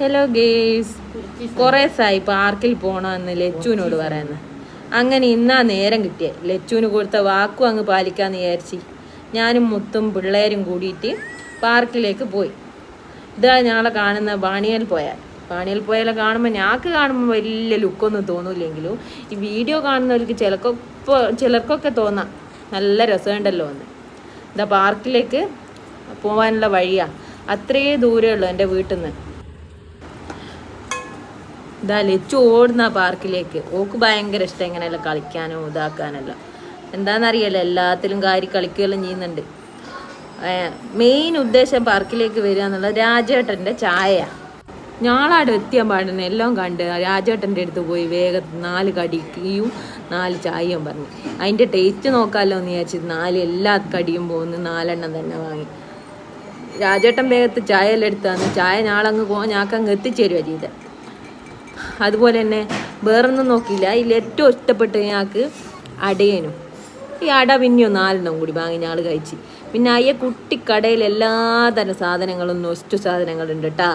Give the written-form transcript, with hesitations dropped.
Hello guys, കുറേ ദിവസമായി പാർക്കിൽ പോകണമെന്ന് ലച്ചുവിനോട് പറയുന്നത്. അങ്ങനെ ഇന്നാ നേരം കിട്ടിയേ. ലച്ചുവിന് കൊടുത്ത വാക്കും അങ്ങ് പാലിക്കാന്ന് വിചാരിച്ച് ഞാനും മുത്തും പിള്ളേരും കൂടിയിട്ട് പാർക്കിലേക്ക് പോയി. ഇതാ ഞങ്ങളെ കാണുന്ന ബാണിയൽ പോയാൽ കാണുമ്പോൾ ഞങ്ങൾക്ക് കാണുമ്പോൾ വലിയ ലുക്കൊന്നും തോന്നില്ലെങ്കിലും ഈ വീഡിയോ കാണുന്നവർക്ക് ചിലർക്കൊക്കെ തോന്നാം നല്ല രസമുണ്ടല്ലോ എന്ന്. ഇതാ പാർക്കിലേക്ക് പോകാനുള്ള വഴിയാണ്, അത്രയേ ദൂരമേ ഉള്ളൂ എൻ്റെ വീട്ടിൽ നിന്ന്. ഇതാ ലച്ചു ഓടുന്ന പാർക്കിലേക്ക്. ഓക്ക് ഭയങ്കര ഇഷ്ടം ഇങ്ങനെയെല്ലാം കളിക്കാനോ ഇതാക്കാനല്ലോ. എന്താണെന്നറിയാലോ, എല്ലാത്തിലും കളിക്കുകയെല്ലാം ചെയ്യുന്നുണ്ട്. മെയിൻ ഉദ്ദേശം പാർക്കിലേക്ക് വരിക എന്നുള്ളത് രാജേട്ടൻ്റെ ചായയാണ്. ഞാളവിടെ എത്തിയാൻ പാടുന്ന എല്ലാം കണ്ട് രാജേട്ടൻ്റെ അടുത്ത് പോയി വേഗം 4 കടിയും 4 ചായയും പറഞ്ഞു. അതിൻ്റെ ടേസ്റ്റ് നോക്കാമല്ലോ എന്ന് വിചാരിച്ചിട്ട് 4 എല്ലാ കടിയും പോകുന്നു 4 എണ്ണം തന്നെ വാങ്ങി. രാജേട്ടൻ വേഗത്ത് ചായ എല്ലാം എടുത്താന്ന് ചായ ഞാളങ്ങ് ഞാക്കങ്ങ് എത്തിച്ചേരുക ചെയ്തത്. അതുപോലെ തന്നെ വേറൊന്നും നോക്കിയില്ല. ഇതിൽ ഏറ്റവും ഇഷ്ടപ്പെട്ട് ഞങ്ങൾക്ക് അടയനും. ഈ അട പിന്നെയോ 4 എണ്ണം കൂടി വാങ്ങി ഞങ്ങൾ കഴിച്ച്. പിന്നെ കുട്ടിക്കടയിൽ എല്ലാ തരം സാധനങ്ങളും നൊസ്റ്റു സാധനങ്ങളുണ്ട് കേട്ടാ.